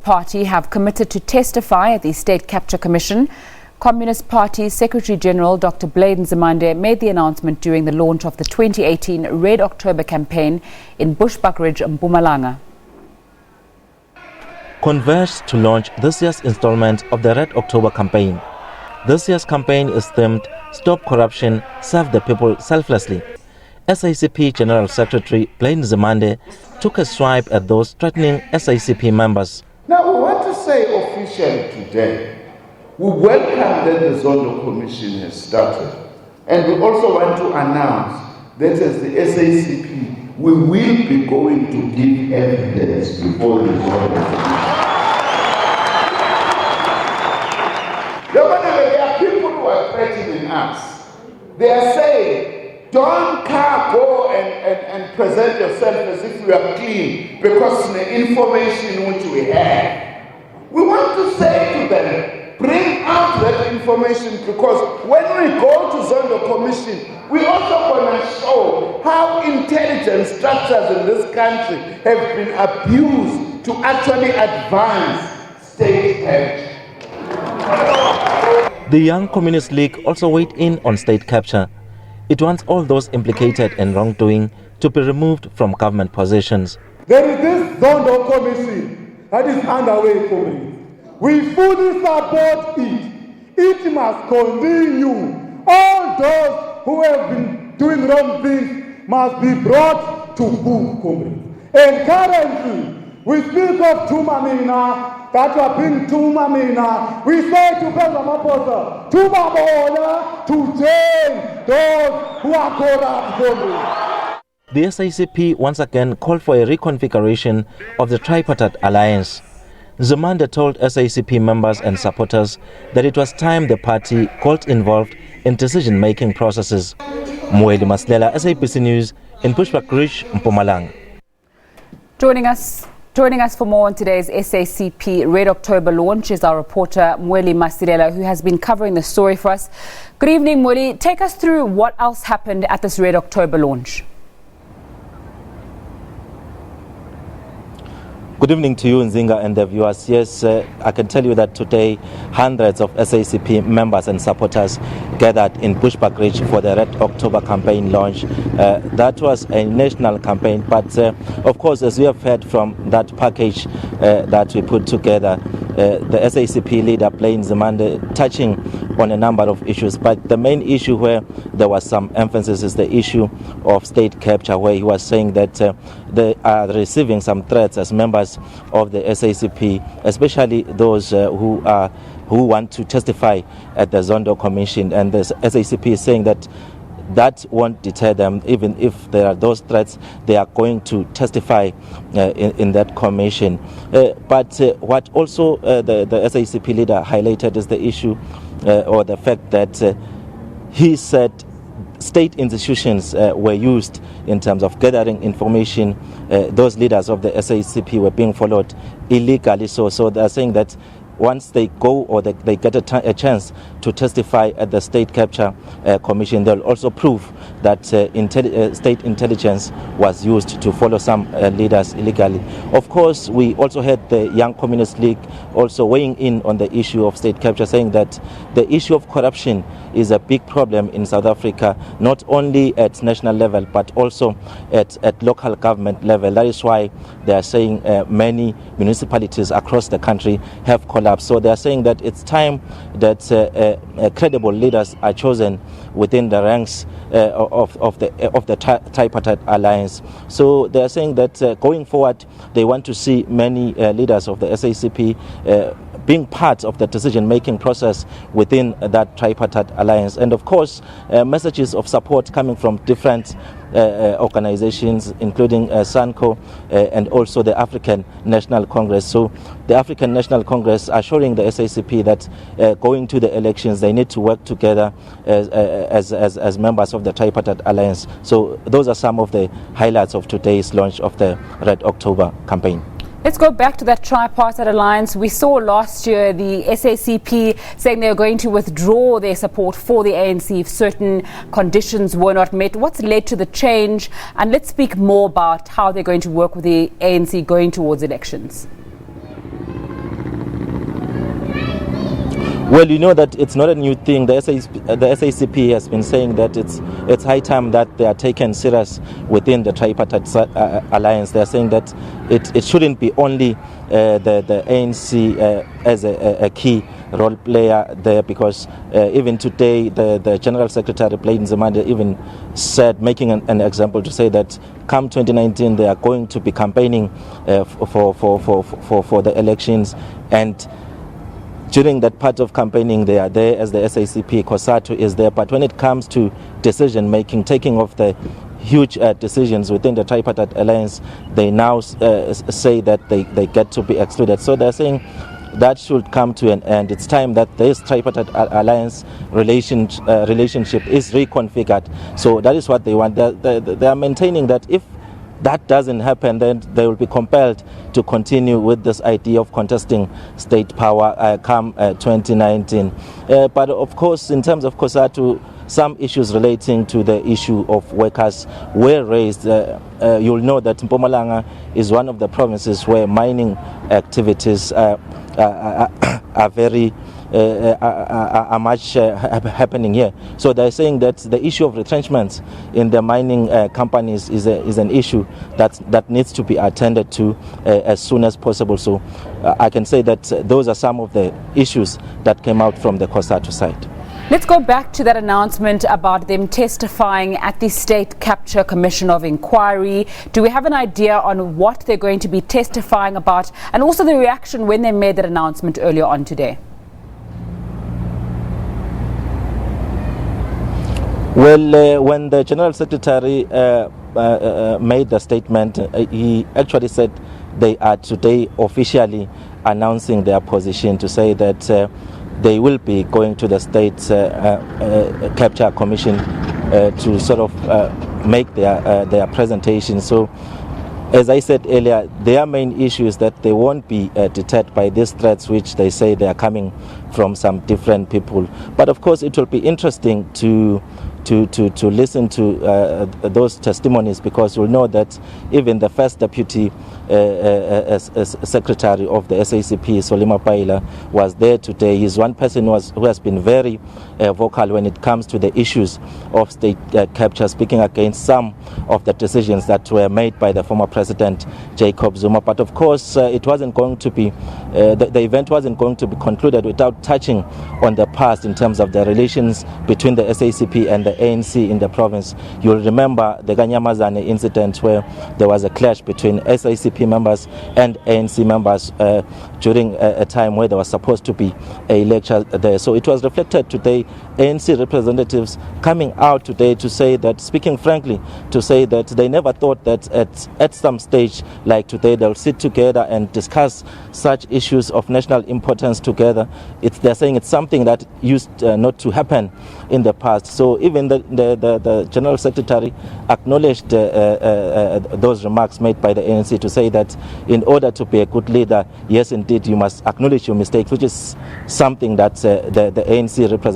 Party have committed to testify at the State Capture Commission. Communist Party Secretary General Dr. Nzimande made the announcement during the launch of the 2018 Red October campaign in Bushbuckridge, Mpumalanga. Converged to launch this year's installment of the Red October campaign. This year's campaign is themed Stop Corruption, Serve the People Selflessly. SACP General Secretary Nzimande took a swipe at those threatening SACP members. Now we want to say officially today, we welcome that the Zondo Commission has started, and we also want to announce that as the SACP, we will be going to give evidence before the Zondo Commission. There are people who are threatening us. They are saying, don't go and present yourself as if you are clean because of the information which we have. We want to say to them, bring out that information, because when we go to Zondo Commission, we also want to show how intelligence structures in this country have been abused to actually advance state capture. The Young Communist League also weighed in on state capture. It wants all those implicated in wrongdoing to be removed from government positions. There is this Zondo Commission that is underway, comrades. We fully support it. It must continue. All those who have been doing wrong things must be brought to book, comrades. And currently, we speak of Tumamina, that are being Tumamina. We say to Pezamaposa, Tumabona, to jail those who are corrupt, comrades. The SACP once again called for a reconfiguration of the tripartite alliance. Nzimande told SACP members and supporters that it was time the party got involved in decision-making processes. Mweli Masilela, SABC News in Bushbuckridge, Mpumalanga. Joining us for more on today's SACP Red October launch is our reporter Mweli Masilela, who has been covering the story for us. Good evening, Mweli. Take us through what else happened at this Red October launch. Good evening to you, Nzinga, and the viewers. Yes, I can tell you that today hundreds of SACP members and supporters gathered in Bushbuckridge for the Red October campaign launch. That was a national campaign, but of course, as we have heard from that package that we put together, the SACP leader, Nzimande, touching on a number of issues. But the main issue where there was some emphasis is the issue of state capture, where he was saying that they are receiving some threats as members of the SACP, especially those who want to testify at the Zondo Commission. And the SACP is saying that won't deter them. Even if there are those threats, they are going to testify in that commission. But what also the SACP leader highlighted is the issue or the fact that he said state institutions were used in terms of gathering information. Those leaders of the SACP were being followed illegally. So they are saying that once they go or they get a chance to testify at the State Capture Commission, they'll also prove that state intelligence was used to follow some leaders illegally. Of course, we also had the Young Communist League also weighing in on the issue of state capture, saying that the issue of corruption is a big problem in South Africa, not only at national level, but also at local government level. That is why they are saying many municipalities across the country have collapsed. So they are saying that it's time that credible leaders are chosen within the ranks of the tripartite alliance. So they are saying that going forward, they want to see many leaders of the SACP being part of the decision-making process within that tripartite alliance. And of course, messages of support coming from different organizations, including SANCO and also the African National Congress. So the African National Congress assuring the SACP that going to the elections, they need to work together as members of the tripartite alliance. So those are some of the highlights of today's launch of the Red October campaign. Let's go back to that tripartite alliance. We saw last year the SACP saying they were going to withdraw their support for the ANC if certain conditions were not met. What's led to the change? And let's speak more about how they're going to work with the ANC going towards elections. Well, you know that it's not a new thing. The SACP has been saying that it's high time that they are taken serious within the tripartite alliance. They are saying that it shouldn't be only the ANC as a key role player there, because even today the General Secretary Mweli Nzimande even said, making an example, to say that come 2019 they are going to be campaigning for the elections, and during that part of campaigning they are there as the SACP. COSATU is there, but when it comes to decision making, taking of the huge decisions within the tripartite alliance, they now say that they get to be excluded. So they're saying that should come to an end. It's time that this tripartite alliance relationship is reconfigured. So that is what they want. They are maintaining that if that doesn't happen, then they will be compelled to continue with this idea of contesting state power come 2019. But of course, in terms of COSATU, some issues relating to the issue of workers were raised. You'll know that Mpumalanga is one of the provinces where mining activities are very much happening here. So they're saying that the issue of retrenchments in the mining companies is an issue that needs to be attended to as soon as possible. So I can say that those are some of the issues that came out from the COSATU side. Let's go back to that announcement about them testifying at the State Capture Commission of Inquiry. Do we have an idea on what they're going to be testifying about, and also the reaction when they made that announcement earlier on today? Well, when the General Secretary made the statement, he actually said they are today officially announcing their position, to say that they will be going to the State Capture Commission to sort of make their presentation. So, as I said earlier, their main issue is that they won't be deterred by these threats, which they say they are coming from some different people. But of course, it will be interesting to listen to those testimonies, because you'll know that even the first deputy secretary of the SACP, Solima Paila, was there today. He's one person who has been very vocal when it comes to the issues of state capture, speaking against some of the decisions that were made by the former president Jacob Zuma. But of course, it wasn't going to be the event wasn't going to be concluded without touching on the past in terms of the relations between the SACP and the ANC in the province. You'll remember the Ganyamazane incident, where there was a clash between SACP members and ANC members during a time where there was supposed to be a lecture there. So it was reflected today, ANC representatives coming out today to say that, speaking frankly, to say that they never thought that at some stage like today they'll sit together and discuss such issues of national importance together. They're saying it's something that used not to happen in the past. So even the General Secretary acknowledged those remarks made by the ANC, to say that in order to be a good leader, yes, indeed, you must acknowledge your mistakes, which is something that the ANC represents.